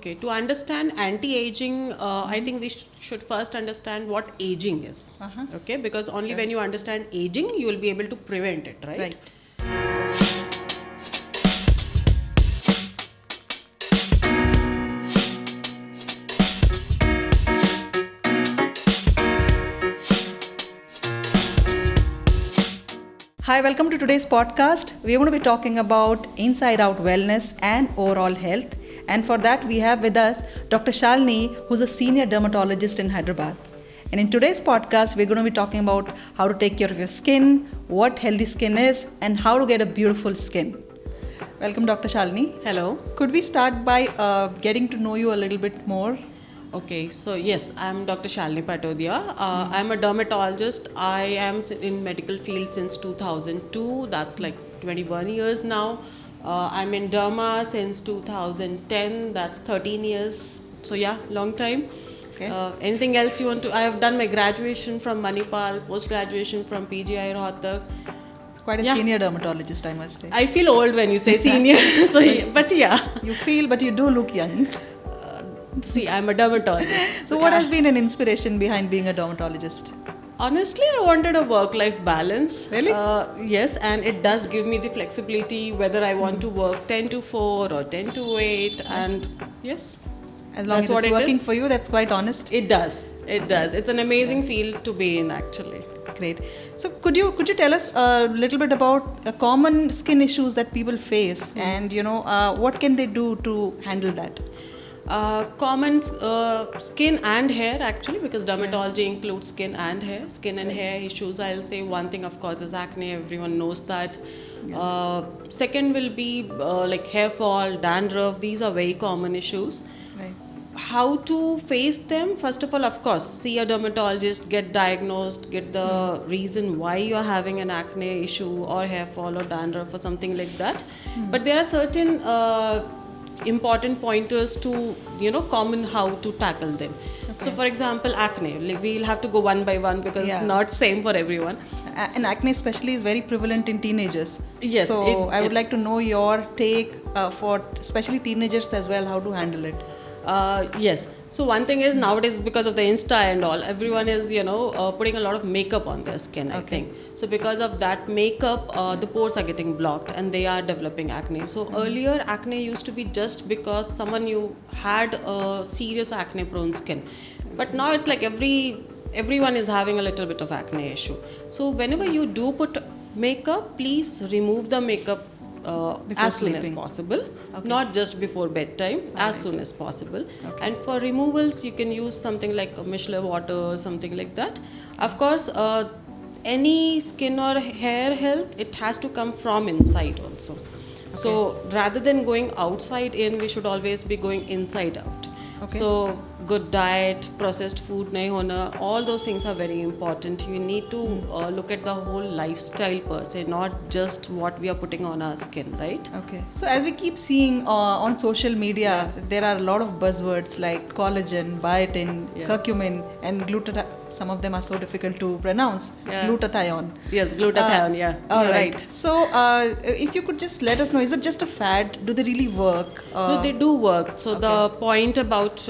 Okay, to understand anti-aging, I think we should first understand what aging is. Okay, because only when you understand aging, you will be able to prevent it, right? Right. Hi, welcome to today's podcast. We're going to be talking about inside out wellness and overall health. And for that, we have with us Dr. Shalini, who's a senior dermatologist in Hyderabad. And in today's podcast, we're going to be talking about how to take care of your skin, what healthy skin is, and how to get a beautiful skin. Welcome, Dr. Shalini. Hello. Could we start by getting to know you a little bit more? Okay, so yes, I'm Dr. Shalini Patodia. I'm a dermatologist. I am in medical field since 2002. That's like 21 years now. I'm in derma since 2010. That's 13 years. So yeah, long time. Okay. Anything else you want to? I have done my graduation from Manipal, post-graduation from PGI Rohtak. Quite a senior dermatologist, I must say. I feel old when you say senior. But yeah. You feel, but you do look young. See, I'm a dermatologist. So what has been an inspiration behind being a dermatologist? Honestly, I wanted a work-life balance. Really? Yes, and it does give me the flexibility whether I want to work 10 to 4 or 10 to 8. And yes, As long that's as what it's it working is. for you, that's quite honest. It does. It does. It's an amazing field to be in, actually. Great. So could you tell us a little bit about common skin issues that people face, and what can they do to handle that? Common skin and hair, actually, because dermatology includes skin and hair. Skin and hair issues, I'll say one thing, of course, is acne. Everyone knows that. Second will be like hair fall, dandruff. These are very common issues. Right. How to face them? First of all, of course, see a dermatologist, get diagnosed, get the reason why you're having an acne issue or hair fall or dandruff or something like that. But there are certain important pointers to common how to tackle them. So for example, acne, like we'll have to go one by one because it's not same for everyone. And acne especially is very prevalent in teenagers. Yes, So I would like to know your take for especially teenagers as well, how to handle it. Yes. So one thing is nowadays, because of the Insta and all, everyone is putting a lot of makeup on their skin. I think so. Because of that makeup, the pores are getting blocked and they are developing acne. So earlier, acne used to be just because someone you had a serious acne-prone skin, but now it's like everyone is having a little bit of acne issue. So whenever you do put makeup, please remove the makeup as soon as possible, not just before bedtime, as soon as possible. And for removals, you can use something like micellar water or something like that. Of course, any skin or hair health, it has to come from inside also. So rather than going outside in, we should always be going inside out. So good diet, processed food nahi hona, all those things are very important. You need to look at the whole lifestyle per se, not just what we are putting on our skin, right? Okay. So as we keep seeing on social media, there are a lot of buzzwords like collagen, biotin, curcumin, and glutathione. Some of them are so difficult to pronounce. Glutathione. Yes, glutathione. All right. So if you could just let us know, is it just a fad? Do they really work? No, they do work. So the point about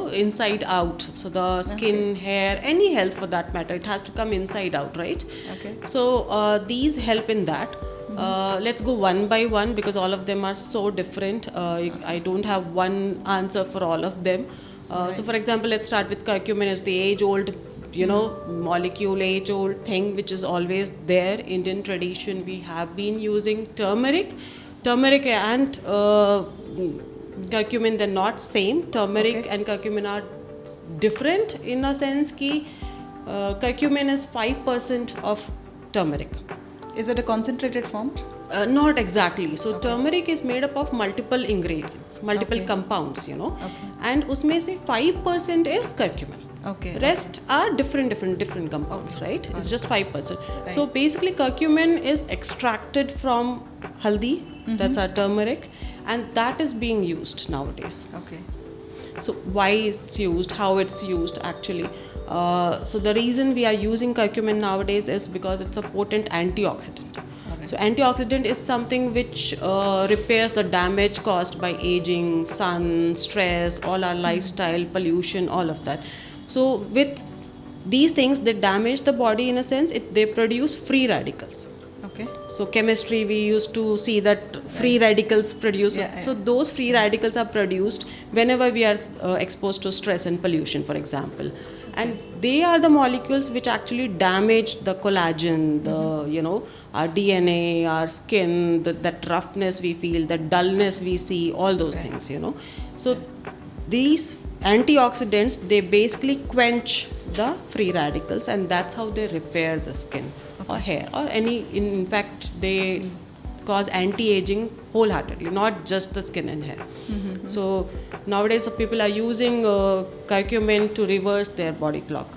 inside out. So the skin, hair, any health for that matter, it has to come inside out, right? Okay. So these help in that. Let's go one by one because all of them are so different. I don't have one answer for all of them. So for example, let's start with curcumin as the age-old molecule, age-old thing which is always there. Indian tradition, we have been using turmeric and curcumin, they're not same. Turmeric and curcumin are different in a sense ki curcumin is 5% of turmeric. Is it a concentrated form? Not exactly. So turmeric is made up of multiple ingredients, multiple compounds, and usme se 5% is curcumin. Rest are different compounds, right? It's just 5%. Right. So basically curcumin is extracted from haldi, that's our turmeric, and that is being used nowadays. So why it's used, how it's used actually. So the reason we are using curcumin nowadays is because it's a potent antioxidant. So antioxidant is something which repairs the damage caused by aging, sun, stress, all our lifestyle, pollution, all of that. So with these things, they damage the body in a sense. They produce free radicals. Okay. So chemistry, we used to see that free radicals produce. So those free radicals are produced whenever we are exposed to stress and pollution, for example. And they are the molecules which actually damage the collagen, our DNA, our skin, that roughness we feel, that dullness we see, all those things, So these antioxidants, they basically quench the free radicals, and that's how they repair the skin or hair or any. In fact, they cause anti-aging wholeheartedly, not just the skin and hair. So nowadays, people are using curcumin to reverse their body clock,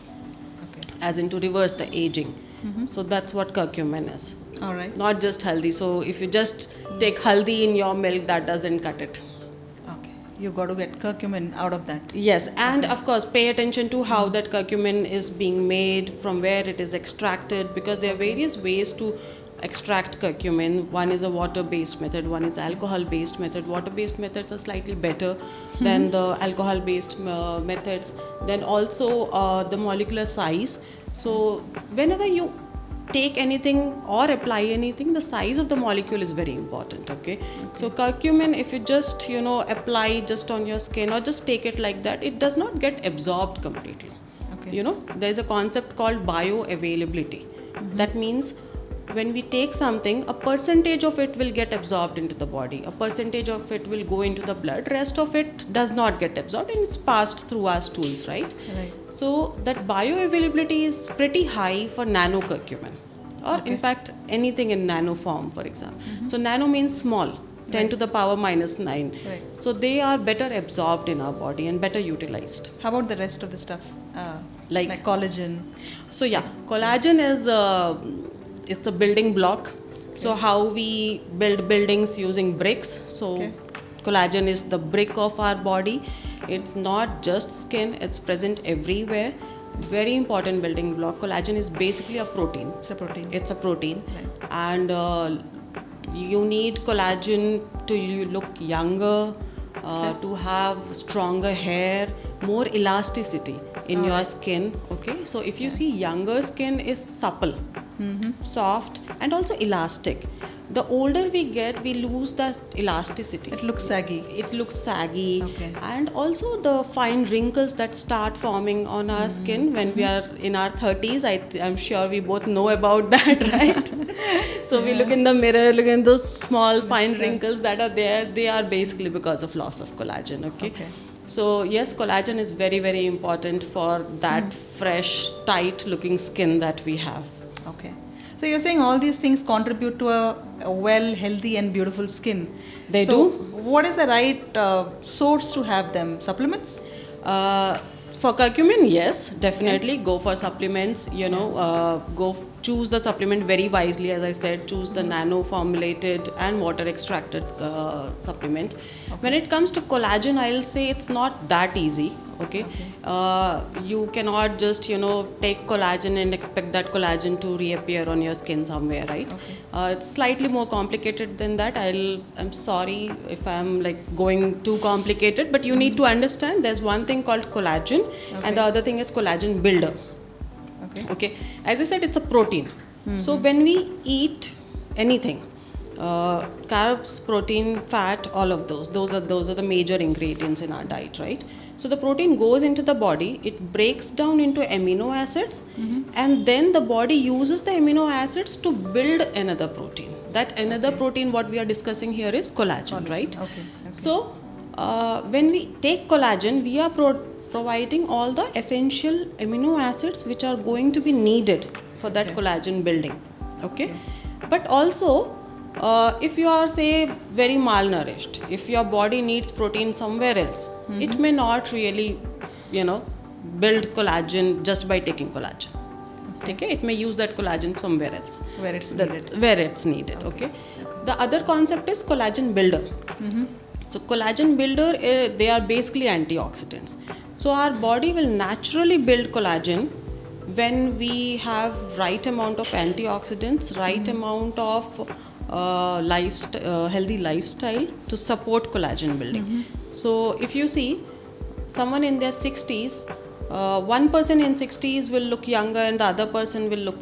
as in to reverse the aging. So that's what curcumin is. All right. Not just haldi. So if you just take haldi in your milk, that doesn't cut it. You've got to get curcumin out of that. Yes, and of course pay attention to how that curcumin is being made, from where it is extracted, because there are various ways to extract curcumin. One is a water-based method, one is alcohol-based method. Water-based methods are slightly better than the alcohol-based methods. Then also the molecular size. So whenever you take anything or apply anything, the size of the molecule is very important. Okay. So curcumin, if you just apply just on your skin or just take it like that, it does not get absorbed completely. There is a concept called bioavailability. That means when we take something, a percentage of it will get absorbed into the body, a percentage of it will go into the blood, rest of it does not get absorbed and it's passed through our stools, right? So that bioavailability is pretty high for nano curcumin, or in fact anything in nano form, for example. So nano means small, 10 to the power minus 9. So they are better absorbed in our body and better utilized. How about the rest of the stuff? Like collagen? So yeah, collagen is it's a building block. So how we build buildings using bricks. So collagen is the brick of our body. It's not just skin, it's present everywhere. Very important building block. Collagen is basically a protein. It's a protein. And you need collagen to look younger, to have stronger hair, more elasticity in your skin. Okay, so if you see, younger skin is supple, soft, and also elastic. The older we get, we lose that elasticity. It looks saggy. And also the fine wrinkles that start forming on our skin when we are in our 30s. I'm sure we both know about that, right? So we look in the mirror, look at those small fine wrinkles that are there. They are basically because of loss of collagen. Okay. So yes, collagen is very, very important for that fresh, tight looking skin that we have. Okay. So you're saying all these things contribute to a well, healthy and beautiful skin. They do. What is the right source to have them? Supplements? For curcumin, yes, definitely go for supplements. Go choose the supplement very wisely. As I said, choose the nano formulated and water extracted supplement. When it comes to collagen, I'll say it's not that easy. Okay. You cannot just take collagen and expect that collagen to reappear on your skin somewhere, right? It's slightly more complicated than that. I'm sorry if I'm going too complicated, but you need to understand there's one thing called collagen and the other thing is collagen builder. Okay. As I said, it's a protein. So when we eat anything, carbs, protein, fat, all of those are the major ingredients in our diet, right? So the protein goes into the body, it breaks down into amino acids, and then the body uses the amino acids to build another protein. That another protein, what we are discussing here is collagen, right? So when we take collagen, we are providing all the essential amino acids which are going to be needed for that collagen building. Okay. But also, if you are, say, very malnourished, if your body needs protein somewhere else, it may not really, build collagen just by taking collagen. Okay. It may use that collagen somewhere else. Where it's needed. Okay. The other concept is collagen builder. So collagen builder, they are basically antioxidants. So our body will naturally build collagen when we have right amount of antioxidants, right amount of healthy lifestyle to support collagen building. So if you see someone in their 60s, one person in 60s will look younger and the other person will look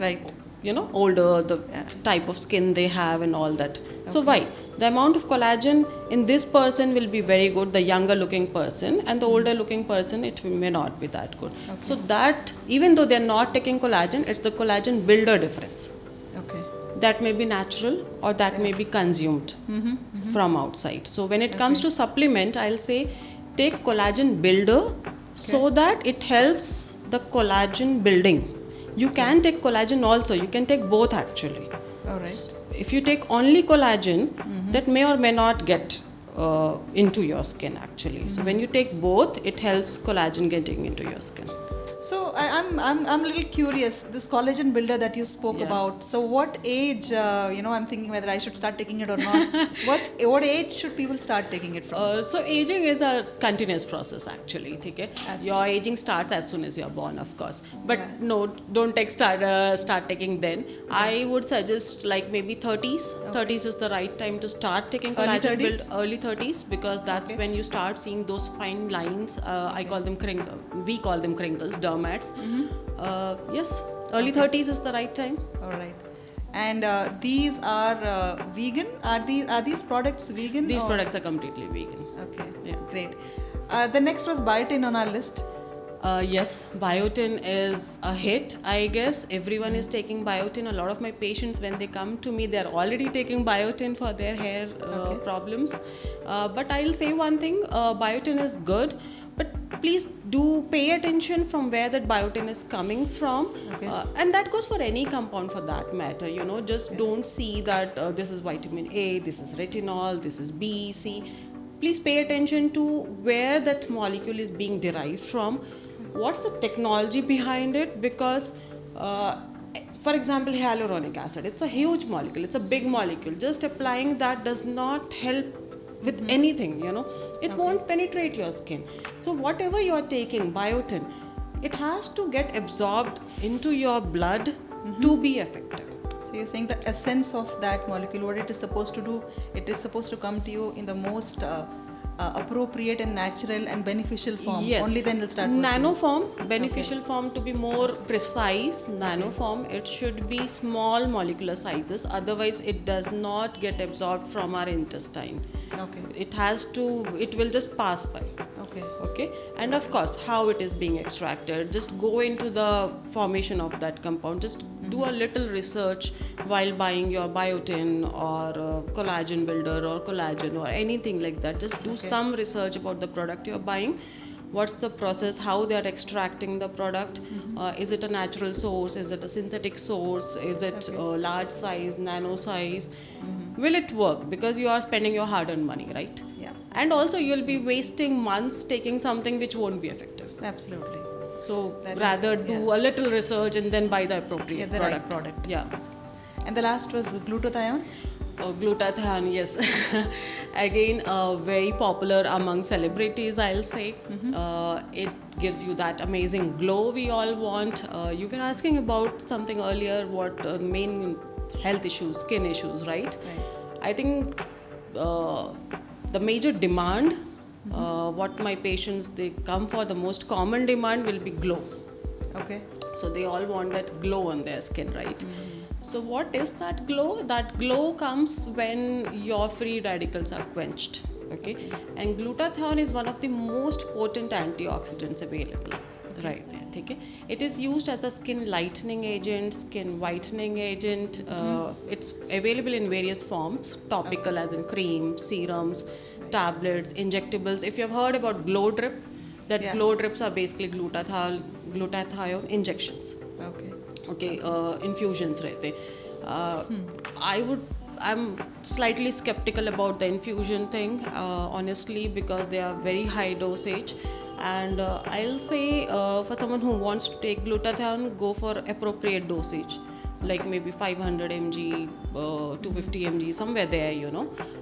older, the type of skin they have and all that. So why? The amount of collagen in this person will be very good, the younger looking person, and the older looking person, it may not be that good. So that, even though they're not taking collagen, it's the collagen builder difference. Okay. That may be natural or that may be consumed from outside. So when it comes to supplement, I'll say take collagen builder so that it helps the collagen building. You can take collagen also, you can take both actually. Alright. If you take only collagen, that may or may not get into your skin actually. So when you take both, it helps collagen getting into your skin. So I'm a little curious. This collagen builder that you spoke about. So what age? I'm thinking whether I should start taking it or not. What age should people start taking it from? So aging is a continuous process actually. Okay? Your aging starts as soon as you're born, of course. But no, don't start taking then. I would suggest like maybe 30s. 30s is the right time to start taking collagen build. Early 30s, because that's when you start seeing those fine lines. I call them crinkles. We call them crinkles. Dermats. Yes, early 30s is the right time. All right. And these are vegan? Are these products vegan? These products are completely vegan. Okay. Yeah. Great. The next was biotin on our list. Yes, biotin is a hit. I guess everyone is taking biotin. A lot of my patients, when they come to me, they're already taking biotin for their hair problems. But I'll say one thing, biotin is good. But please do pay attention from where that biotin is coming from. And that goes for any compound for that matter. Just don't see that this is vitamin A, this is retinol, this is B, C. Please pay attention to where that molecule is being derived from. What's the technology behind it? Because, for example, hyaluronic acid, it's a huge molecule, it's a big molecule. Just applying that does not help with anything, It won't penetrate your skin. So whatever you're taking, biotin, it has to get absorbed into your blood to be effective. So you're saying the essence of that molecule, what it is supposed to do, it is supposed to come to you in the most appropriate and natural and beneficial form. Yes. Only then it'll start working. Nano form, beneficial form, to be more precise. Nano form, it should be small molecular sizes. Otherwise, it does not get absorbed from our intestine. Okay. It will just pass by. Okay. And of course, how it is being extracted. Just go into the formation of that compound. Just do a little research while buying your biotin or collagen builder or collagen or anything like that. Just do some research about the product you're buying. What's the process, how they are extracting the product, is it a natural source, is it a synthetic source, is it large size, nano size, will it work, because you are spending your hard-earned money, right? Yeah. And also you'll be wasting months taking something which won't be effective. Absolutely. So rather do a little research and then buy the appropriate product. Right product. Yeah. And the last was glutathione. Glutathione, yes. Again, very popular among celebrities, I'll say. It gives you that amazing glow we all want. You were asking about something earlier, what main health issues, skin issues, right? I think the major demand, what my patients, they come for, the most common demand will be glow. Okay. So they all want that glow on their skin, right? So what is that glow? That glow comes when your free radicals are quenched. Okay, and glutathione is one of the most potent antioxidants available. Right there. Okay, it is used as a skin lightening agent, skin whitening agent. It's available in various forms: topical, as in cream, serums, tablets, injectables. If you have heard about glow drip, glow drips are basically glutathione injections. Okay, infusions right there. I'm slightly skeptical about the infusion thing, honestly, because they are very high dosage. And I'll say for someone who wants to take glutathione, go for appropriate dosage, like maybe 500 mg, 250 mg, somewhere there,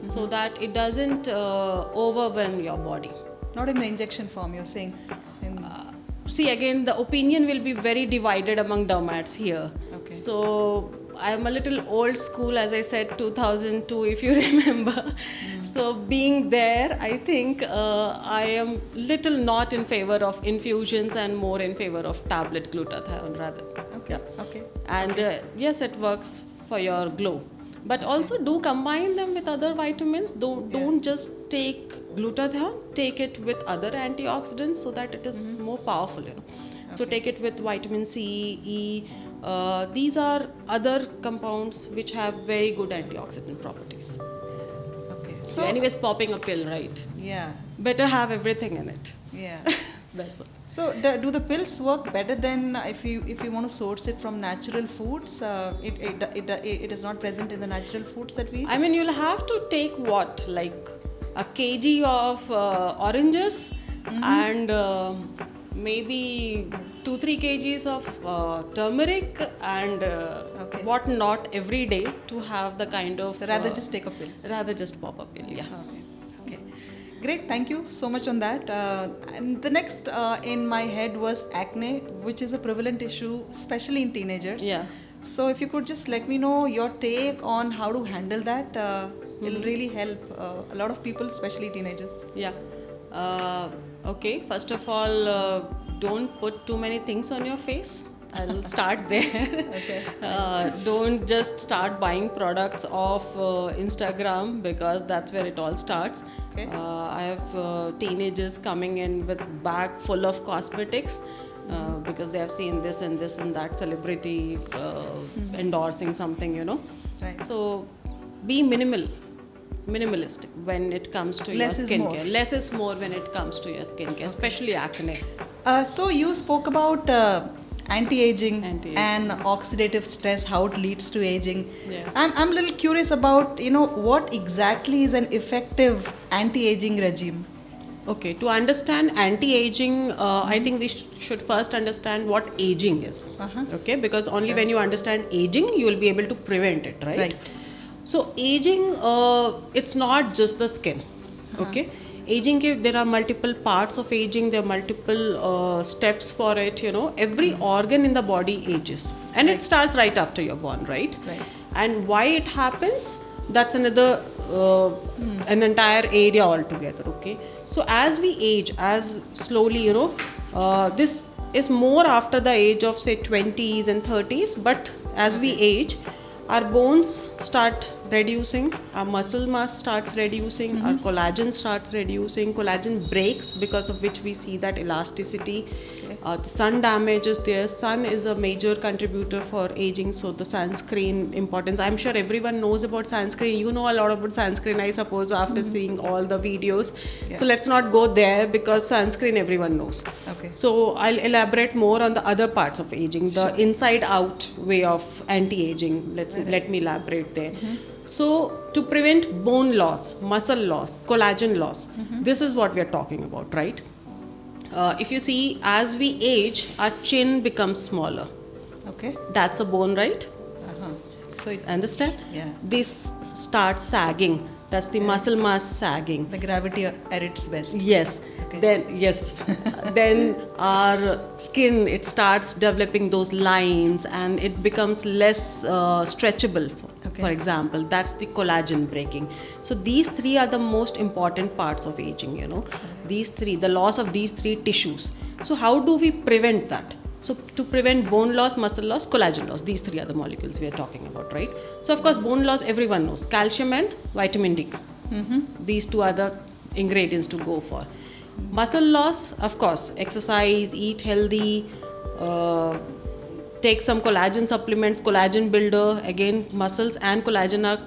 so that it doesn't overwhelm your body. Not in the injection form, you're saying? see, again, the opinion will be very divided among dermats here. Okay. So I am a little old school, as I said, 2002, if you remember. So being there, I think I am little not in favor of infusions and more in favor of tablet glutathione rather. Okay. Okay. And yes, it works for your glow. But also do combine them with other vitamins. Don't just take glutathione, take it with other antioxidants so that it is more powerful, So take it with vitamin C, E. These are other compounds which have very good antioxidant properties. Okay. So anyways, popping a pill, right? Yeah. Better have everything in it. Yeah. That's all. So do the pills work better than if you want to source it from natural foods? It is not present in the natural foods that we eat? I mean, you'll have to take what, like a kg of oranges and maybe 2-3 kgs of turmeric and what not every day to have the kind of. So rather just take a pill. Rather just pop a pill, yeah. Okay. Great, thank you so much on that. And the next in my head was acne, which is a prevalent issue, especially in teenagers. Yeah. So if you could just let me know your take on how to handle that, it'll really help a lot of people, especially teenagers. Yeah. Okay, first of all, don't put too many things on your face. I'll start there. Okay. Don't just start buying products off Instagram because that's where it all starts. Okay. I have teenagers coming in with bag full of cosmetics because they have seen this and that celebrity endorsing something, Right. So be minimalistic when it comes to Less your is more. skincare. Less is more when it comes to your skincare, especially acne. So you spoke about anti-aging and oxidative stress, how it leads to aging. Yeah. I'm a little curious about what exactly is an effective anti-aging regime. Okay, to understand anti-aging, I think we should first understand what aging is. Okay, because only when you understand aging, you will be able to prevent it, right? Right. So aging, it's not just the skin. Okay, aging, there are multiple parts of aging. There are multiple steps for it. Every organ in the body ages, and it starts right after you're born, right? Right. And why it happens? That's another an entire area altogether. Okay, so as we age, as slowly, this is more after the age of say 20s and 30s. But as we age, our bones start reducing, our muscle mass starts reducing, our collagen starts reducing, collagen breaks, because of which we see that elasticity. The sun damage is there. Sun is a major contributor for aging, so the sunscreen importance. I'm sure everyone knows about sunscreen. You know a lot about sunscreen, I suppose, after seeing all the videos. Yeah. So let's not go there because sunscreen everyone knows. Okay. So I'll elaborate more on the other parts of aging, the inside out way of anti-aging. Let me elaborate there. So to prevent bone loss, muscle loss, collagen loss, this is what we are talking about, right? If you see, as we age, our chin becomes smaller. Okay. That's a bone, right? So Understand? Yeah. This starts sagging. That's the muscle mass sagging. the gravity at its best. Yes. Okay. Then our skin, it starts developing those lines and it becomes less stretchable. For example, that's the collagen breaking. So these three are the most important parts of aging. These three, the loss of these three tissues. So how do we prevent that? So to prevent bone loss, muscle loss, collagen loss, these three are the molecules we are talking about, right? So of course, bone loss, everyone knows, calcium and vitamin D. These two are the ingredients to go for. Muscle loss, of course, exercise, eat healthy, take some collagen supplements, collagen builder. Again, muscles and collagen are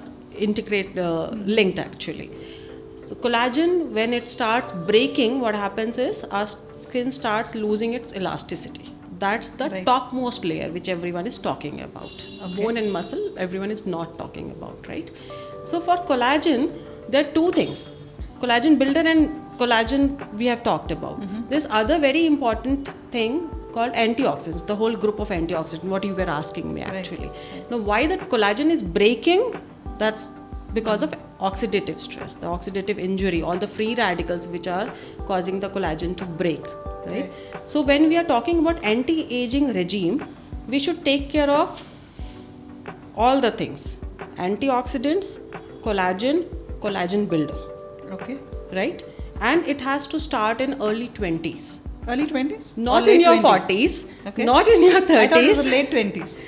linked actually. So collagen, when it starts breaking, what happens is our skin starts losing its elasticity. That's the topmost layer which everyone is talking about. Bone and muscle, everyone is not talking about, right? So for collagen, there are two things. Collagen builder and collagen we have talked about. There's other very important thing called antioxidants, the whole group of antioxidants, what you were asking me actually. Now why that collagen is breaking, that's because of oxidative stress, the oxidative injury, all the free radicals which are causing the collagen to break. right? So when we are talking about anti-aging regime, we should take care of all the things: antioxidants, collagen builder, Okay. right? And it has to start in early 20s. Early 20s? Not Or in late your 20s? 40s, Okay. not in your 30s. I thought it was late 20s.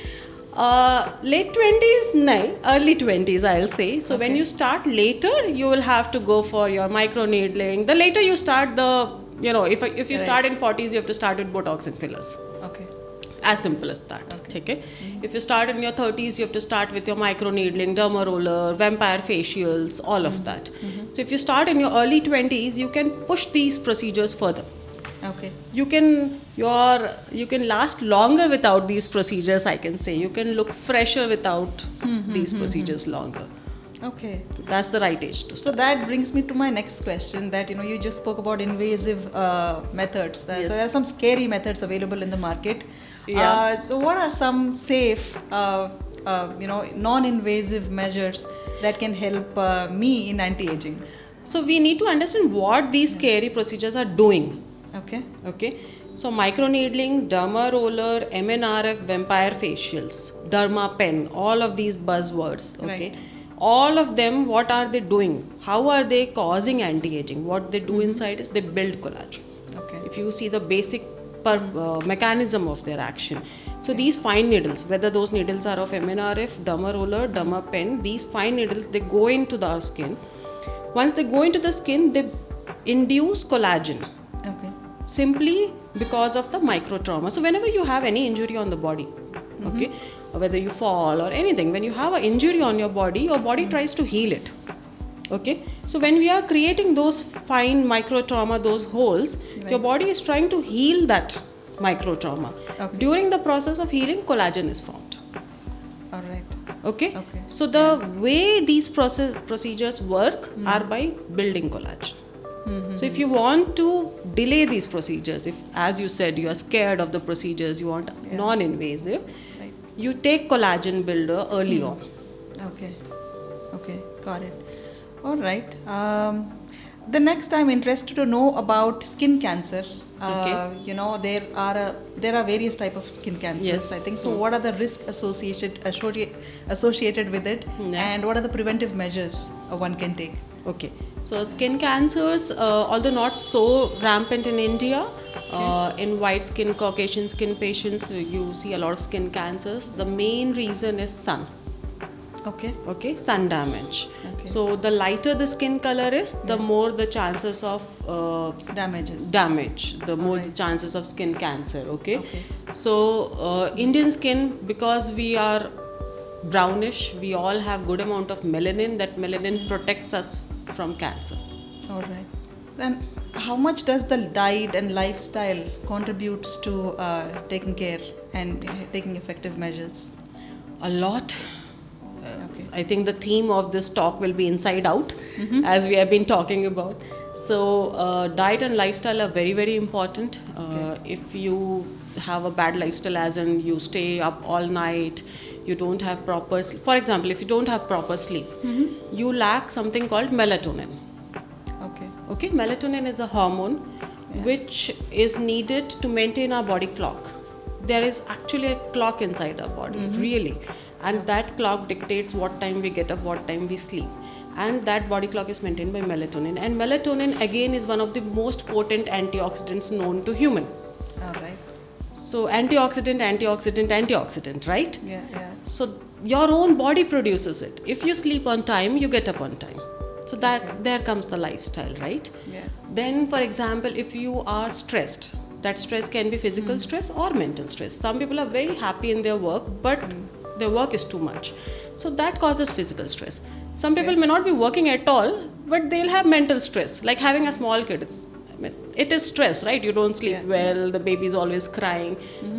Late 20s, no, early 20s, I'll say. So when Okay. you start later, you will have to go for your micro needling. The later you start, if you start in 40s, you have to start with Botox and fillers. Okay. As simple as that. Okay. If you start in your 30s, you have to start with your micro needling, derma roller, vampire facials, all of that. So if you start in your early 20s, you can push these procedures further. Okay. You can last longer without these procedures, I can say. You can look fresher without these procedures longer. Okay. So that's the right age to So start. that brings me to my next question, that you just spoke about invasive methods. Yes. So there are some scary methods available in the market. Yeah. So what are some safe, non-invasive measures that can help me in anti-aging? So we need to understand what these scary procedures are doing. Okay. So microneedling, derma roller, MNRF, vampire facials, derma pen, all of these buzzwords. Okay. Right. All of them, what are they doing? How are they causing anti-aging? What they do inside is they build collagen. Okay. If you see the basic mechanism of their action. So these fine needles, whether those needles are of MNRF, derma roller, derma pen, these fine needles, they go into the skin. Once they go into the skin, they induce collagen. Okay. Simply because of the micro trauma. So whenever you have any injury on the body, okay, or whether you fall or anything, when you have an injury on your body tries to heal it. Okay, so when we are creating those fine micro trauma, those holes, your body is trying to heal that micro trauma. Okay. During the process of healing, collagen is formed. All right. Okay, Okay. so the way these procedures work are by building collagen. So if you want to delay these procedures, if, as you said, you are scared of the procedures, you want non-invasive, Right. you take collagen builder early on. Okay, got it. All right. The next, I'm interested to know about skin cancer. There are various type of skin cancers. Yes. I think so. What are the risks associated with it, and what are the preventive measures one can take? Okay, so skin cancers, although not so rampant in India, in white skin, Caucasian skin patients, you see a lot of skin cancers. The main reason is sun. Okay, sun damage. Okay. So the lighter the skin color is, the more the chances of damage, the more the chances of skin cancer. Okay. So Indian skin, because we are brownish, we all have good amount of melanin. That melanin protects us from cancer. All right. Then how much does the diet and lifestyle contributes to taking care and taking effective measures? A lot. Okay. I think the theme of this talk will be inside out, as we have been talking about. So diet and lifestyle are very, very important. If you have a bad lifestyle, as in you stay up all night, you don't have proper sleep. For example, if you don't have proper sleep, you lack something called melatonin. Okay, melatonin is a hormone which is needed to maintain our body clock. There is actually a clock inside our body, really. And that clock dictates what time we get up, what time we sleep. And that body clock is maintained by melatonin. And melatonin, again, is one of the most potent antioxidants known to human. All right. So antioxidant, right? Yeah. So your own body produces it. If you sleep on time, you get up on time. So there comes the lifestyle, right? Yeah. Then, for example, if you are stressed, that stress can be physical stress or mental stress. Some people are very happy in their work, but their work is too much. So that causes physical stress. Some people may not be working at all, but they'll have mental stress, like having a small kid. It is stress, right? You don't sleep well, the baby is always crying.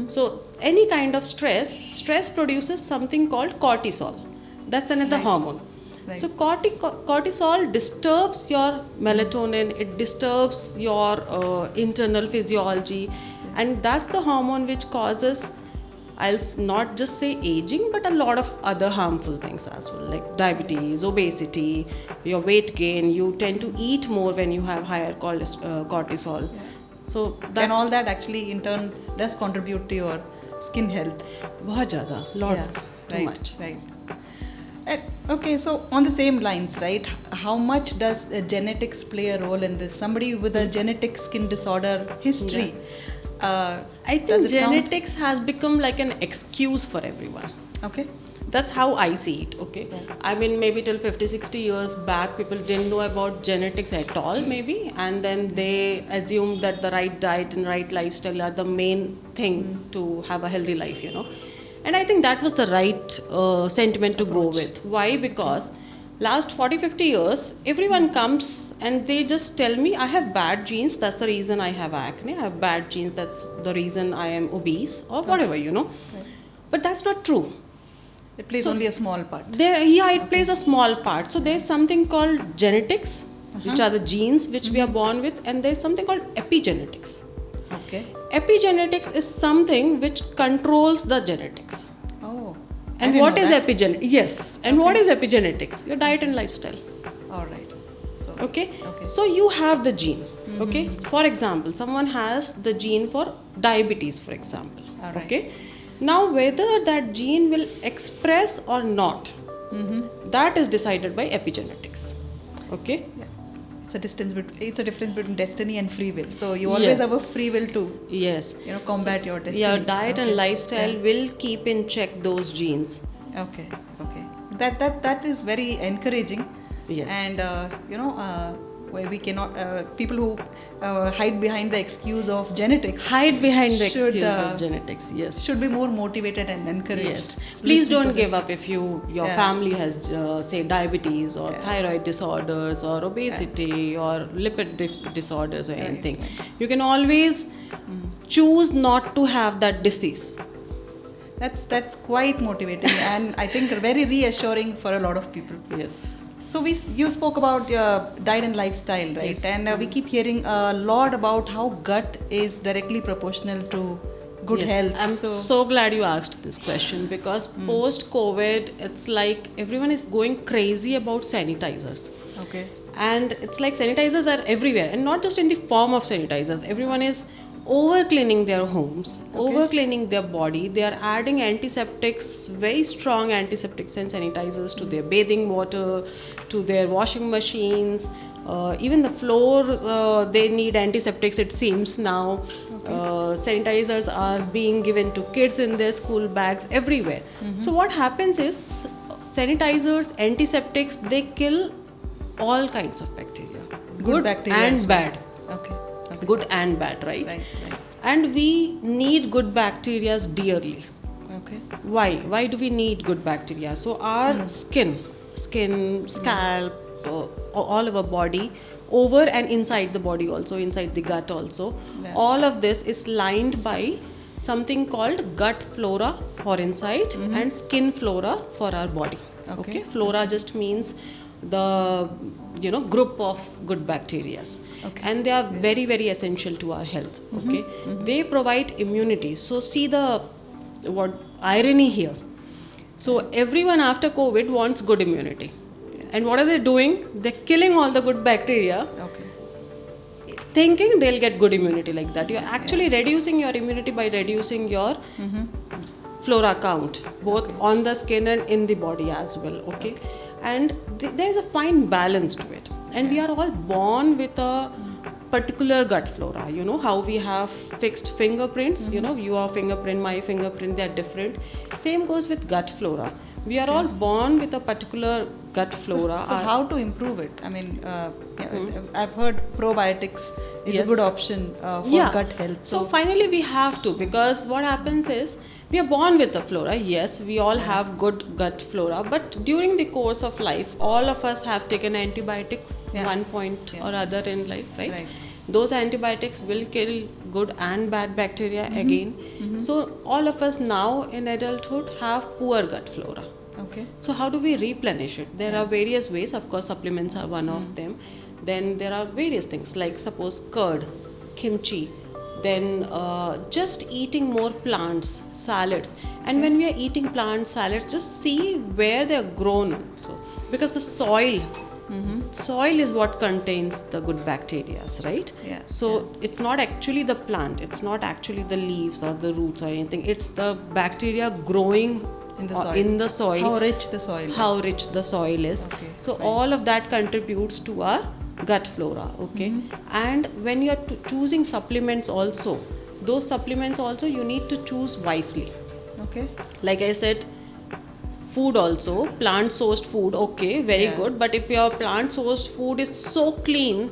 So any kind of stress produces something called cortisol. That's another hormone. Right. So cortisol disturbs your melatonin, it disturbs your internal physiology, and that's the hormone which causes, I'll not just say aging, but a lot of other harmful things as well, like diabetes, obesity, your weight gain. You tend to eat more when you have higher cortisol. So that's and all that actually in turn does contribute to your skin health. बहुत ज़्यादा, lot, too right, much. Right. Okay, so on the same lines, right? How much does genetics play a role in this? Somebody with a genetic skin disorder history. I does think it count? genetics has become like an excuse for everyone. Okay. That's how I see it, okay? I mean, maybe till 50, 60 years back, people didn't know about genetics at all, maybe. And then they assumed that the right diet and right lifestyle are the main thing to have a healthy life, you know. And I think that was the right sentiment to go with. Why? Because last 40, 50 years, everyone comes and they just tell me, I have bad genes, that's the reason I have acne. I have bad genes, that's the reason I am obese or whatever, you know. But that's not true. It plays only a small part. It plays a small part. So there's something called genetics, which are the genes which we are born with, and there's something called epigenetics. Okay. Epigenetics is something which controls the genetics. Oh. And what is epigenetics? Yes. And what is epigenetics? Your diet and lifestyle. All right. So, okay. So you have the gene. Okay. For example, someone has the gene for diabetes, for example. All right. Okay. Now, whether that gene will express or not, that is decided by epigenetics. Okay. Yeah. It's a difference between destiny and free will. So you always have a free will to combat your destiny. Your diet and lifestyle will keep in check those genes. Okay. That is very encouraging. Yes. And where we cannot people who hide behind the excuse of genetics Yes, should be more motivated and encouraged. Yes. Please don't give up if your family has say diabetes or thyroid disorders or obesity or lipid disorders or anything. You can always choose not to have that disease. That's quite motivating and I think very reassuring for a lot of people. Yes. So you spoke about diet and lifestyle, right? Yes. And we keep hearing a lot about how gut is directly proportional to good health. I'm so glad you asked this question because post-COVID, it's like everyone is going crazy about sanitizers. Okay. And it's like sanitizers are everywhere and not just in the form of sanitizers. Everyone is over cleaning their homes, over cleaning their body. They are adding antiseptics, very strong antiseptics and sanitizers to their bathing water, to their washing machines. Even the floors, they need antiseptics, it seems now. Sanitizers are being given to kids in their school bags, everywhere. So what happens is sanitizers, antiseptics, they kill all kinds of bacteria. Good bacteria and bad. Okay. Good and bad, right? Right. And we need good bacteria dearly. Okay. Why do we need good bacteria? So our skin, scalp, all over body, over and inside the body also, inside the gut also, all of this is lined by something called gut flora for inside and skin flora for our body. Okay. Flora just means the group of good bacteria, and they are very, very essential to our health. Okay. They provide immunity. So see the irony here. So everyone after COVID wants good immunity, and what are they doing? They're killing all the good bacteria, thinking they'll get good immunity like that. You're actually reducing your immunity by reducing your flora count, both on the skin and in the body as well. Okay. And there is a fine balance to it, and we are all born with a particular gut flora. You know how we have fixed fingerprints, your fingerprint, my fingerprint, they're different. Same goes with gut flora. We are all born with a particular gut flora. So how to improve it? I mean, I've heard probiotics is a good option for gut health. So finally we have to, because what happens is, we are born with a flora. Yes, we all have good gut flora, but during the course of life, all of us have taken antibiotic one point or other in life, right? Those antibiotics will kill good and bad bacteria again. So all of us now in adulthood have poor gut flora. Okay. So how do we replenish it? There are various ways. Of course, supplements are one of them. Then there are various things like suppose curd, kimchi. Then just eating more plants, salads. And when we are eating plants, salads, just see where they are grown. So because the soil soil is what contains the good bacteria, right? Yeah. So it's not actually the plant, it's not actually the leaves or the roots or anything. It's the bacteria growing In the soil. in the soil. How rich the soil is. How rich the soil is. Okay, So fine. all of that contributes to our gut flora. Okay. And when you're choosing supplements also, those supplements also you need to choose wisely. Okay. Like I said, food also, plant sourced food, okay, very Yeah. good. But if your plant sourced food is so clean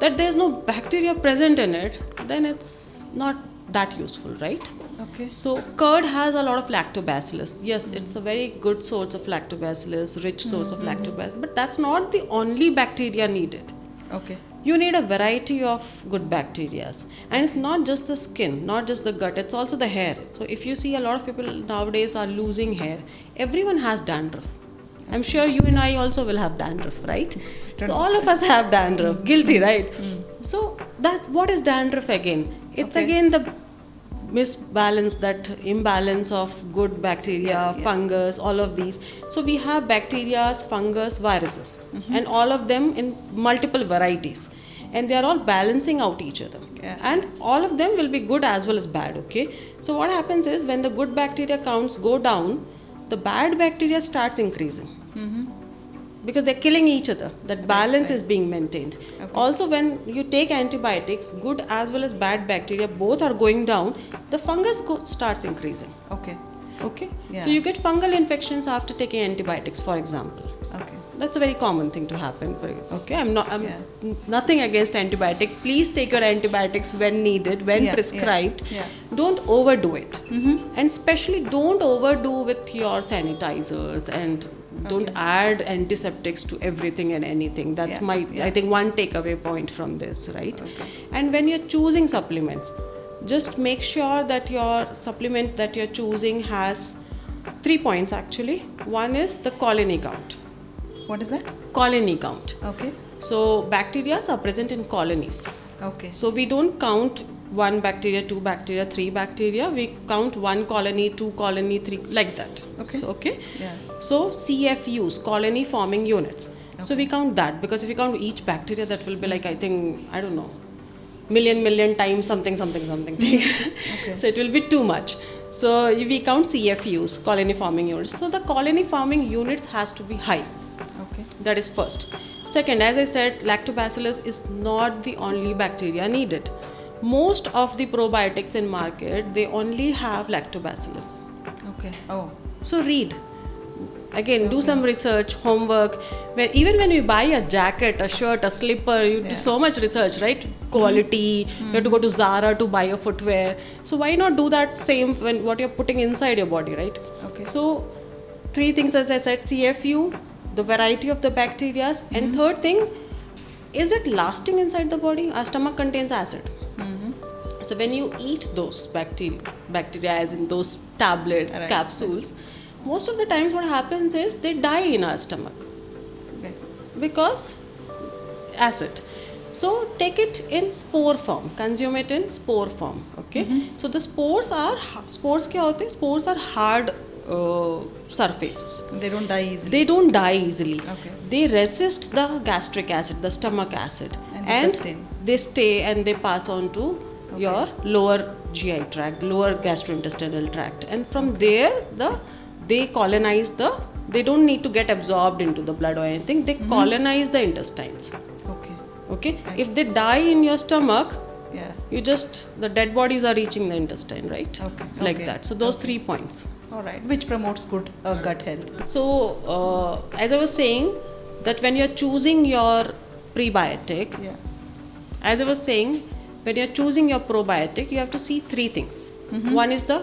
that there's no bacteria present in it, then it's not that useful, right? Okay. So curd has a lot of lactobacillus. Yes, it's a very good source of lactobacillus, rich source of lactobacillus, but that's not the only bacteria needed. Okay. You need a variety of good bacteria, and it's not just the skin, not just the gut, it's also the hair. So if you see, a lot of people nowadays are losing hair. Everyone has dandruff. I'm sure you and I also will have dandruff, right? So all of us have dandruff. Guilty, right? So that's what is dandruff again? It's Okay. again the misbalance, that imbalance of good bacteria, fungus, all of these. So we have bacteria, fungus, viruses, and all of them in multiple varieties, and they are all balancing out each other. Yeah. And all of them will be good as well as bad. Okay. So what happens is, when the good bacteria counts go down, the bad bacteria starts increasing. Because they're killing each other. That balance is being maintained. Okay. Also, when you take antibiotics, good as well as bad bacteria both are going down, the fungus starts increasing. Okay. Okay? Yeah. So you get fungal infections after taking antibiotics, for example. Okay. That's a very common thing to happen. Okay, I'm Yeah. nothing against antibiotic. Please take your antibiotics when needed, when Yeah, prescribed. yeah. Don't overdo it, and especially don't overdo with your sanitizers, and don't add antiseptics to everything and anything. That's Yeah, yeah. I think, one takeaway point from this, right? Okay. And when you're choosing supplements, just make sure that your supplement that you're choosing has 3 points actually. One is the colony count. What is that? Colony count. Okay. So bacteria are present in colonies. Okay. So we don't count 1 bacteria, 2 bacteria, 3 bacteria. We count 1 colony, 2 colony, 3, like that. Okay. So, okay. Yeah. So CFUs, colony forming units. So we count that, because if we count each bacteria, that will be like, I think, I don't know, million times something. So it will be too much. So we count CFUs, colony forming units. So the colony forming units has to be high. Okay. That is first. Second, as I said, lactobacillus is not the only bacteria needed. Most of the probiotics in market, they only have lactobacillus. Okay. Oh. So read. Again, do some research, homework. Even when you buy a jacket, a shirt, a slipper, you do so much research, right? Quality. You have to go to Zara to buy a footwear. So why not do that same when what you're putting inside your body, right? Okay. So 3 things, as I said: CFU, the variety of the bacteria, and third thing, is it lasting inside the body? Our stomach contains acid. So when you eat those bacteria as in those tablets, Right. capsules, most of the times what happens is they die in our stomach Okay. because acid. So take it in spore form, consume it in spore form. Okay. So the spores kya hote hain? Spores are hard surfaces. They don't die easily. They don't die easily. Okay. They resist the gastric acid, the stomach acid, And they sustain. they stay and they pass on to your lower GI tract, lower gastrointestinal tract, and from there they colonize they don't need to get absorbed into the blood or anything. They colonize the intestines. Okay. Okay. If they die in your stomach, Yeah. the dead bodies are reaching the intestine, right? Okay. Like Okay. that. So those 3 points. All right. Which promotes good gut health. So, as I was saying, that when you're choosing your prebiotic, Yeah. as I was saying, when you're choosing your probiotic, you have to see 3 things. One is the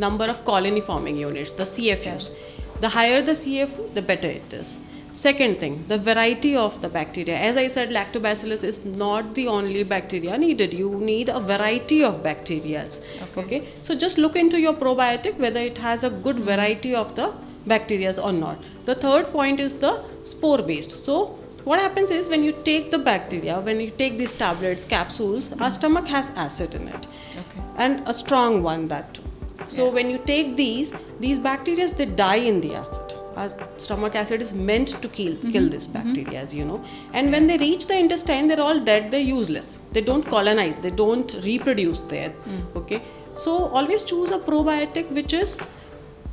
number of colony forming units, the CFUs. The higher the CFU, the better it is. Second thing, the variety of the bacteria. As I said, lactobacillus is not the only bacteria needed. You need a variety of bacteria. Okay. So just look into your probiotic whether it has a good variety of the bacteria or not. The third point is the spore based. So what happens is, when you take the bacteria, when you take these tablets, capsules, our stomach has acid in it. Okay. And a strong one, that too. So when you take these bacteria, they die in the acid. our stomach acid is meant to kill this bacteria, as you know. And when they reach the intestine, they're all dead, they're useless. They don't colonize, they don't reproduce there. Okay. So always choose a probiotic which is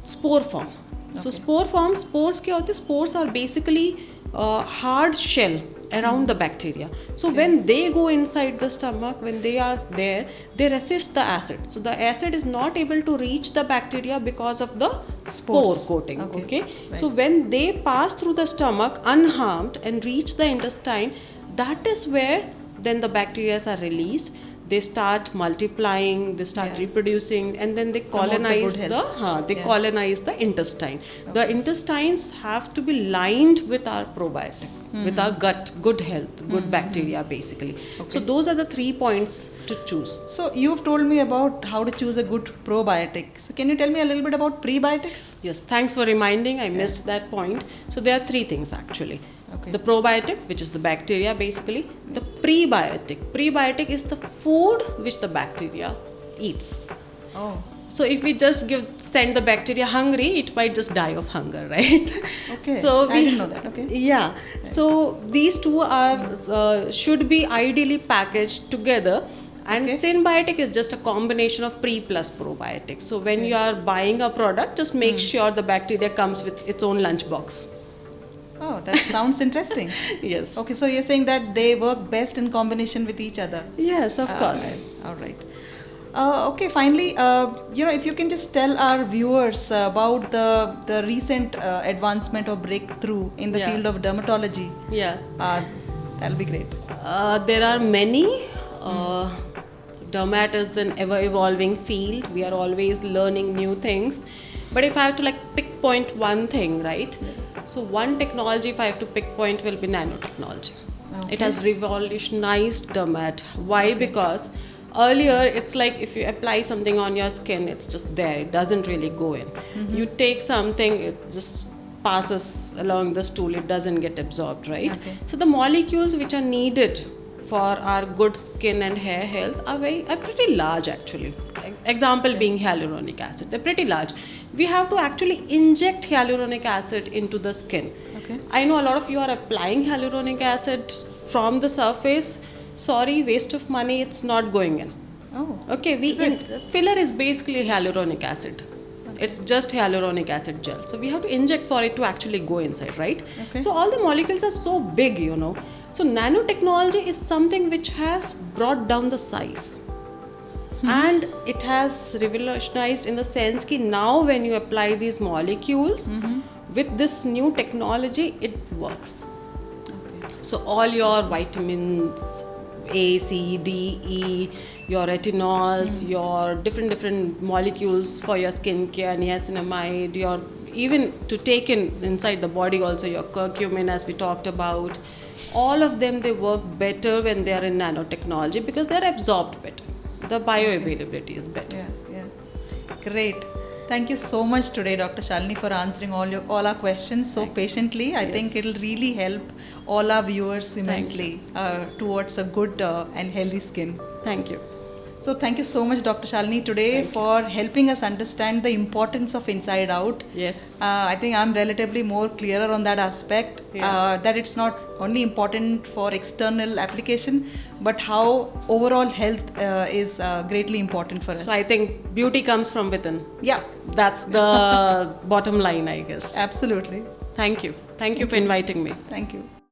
spore form. So spore form, spores kya hote? Spores are basically hard shell around the bacteria. So when they go inside the stomach, when they are there, they resist the acid. So the acid is not able to reach the bacteria because of the spore coating. Okay. Right. So when they pass through the stomach unharmed and reach the intestine, that is where then the bacteria are released. They start multiplying, they start reproducing, and then they colonize colonize the intestine. The intestines have to be lined with our probiotic, with our gut, good health, good bacteria basically. So those are the 3 points to choose. So you've told me about how to choose a good probiotic. So can you tell me a little bit about prebiotics? Yes, thanks for reminding. I missed that point. So there are 3 things actually. The probiotic, which is the bacteria basically. The prebiotic. Prebiotic is the food which the bacteria eats. Oh. So if we just send the bacteria hungry, it might just die of hunger, right? Okay. So I didn't know that. Okay. Yeah. Right. So these two are should be ideally packaged together. And symbiotic is just a combination of pre plus probiotics. So when you are buying a product, just make sure the bacteria comes with its own lunchbox. Oh, that sounds interesting. Yes. Okay, so you're saying that they work best in combination with each other. Yes, of course. All right. Okay, finally, if you can just tell our viewers about the recent advancement or breakthrough in the field of dermatology. Yeah. That'll be great. There are many. Dermat is an ever-evolving field. We are always learning new things. But if I have to pick one thing, right? So one technology, if I have to pick point, will be nanotechnology. It has revolutionized dermat. Why? Because earlier it's like if you apply something on your skin, it's just there. It doesn't really go in. You take something, it just passes along the stool. It doesn't get absorbed, right? So the molecules which are needed for our good skin and hair health are pretty large actually. Example being hyaluronic acid. They're pretty large. We have to actually inject hyaluronic acid into the skin. I know a lot of you are applying hyaluronic acid from the surface. Sorry, waste of money, it's not going in. Filler is basically hyaluronic acid. It's just hyaluronic acid gel. So we have to inject for it to actually go inside, right? So all the molecules are so big, So nanotechnology is something which has brought down the size. And it has revolutionized in the sense that now when you apply these molecules with this new technology, it works. So all your vitamins A, C, D, E, your retinols, your different molecules for your skincare, niacinamide, your even to take inside the body also your curcumin as we talked about, all of them, they work better when they are in nanotechnology because they are absorbed better. The bioavailability is better. Yeah. Great. Thank you so much today, Dr. Shalini, for answering all our questions so patiently. I think it'll really help all our viewers immensely towards a good and healthy skin. Thank you. So thank you so much, Dr. Shalini, today for helping us understand the importance of inside out. Yes. I think I'm relatively more clearer on that aspect, that it's not only important for external application, but how overall health is greatly important for us. So I think beauty comes from within. Yeah. That's the bottom line, I guess. Absolutely. Thank you. Thank you for inviting me. Thank you.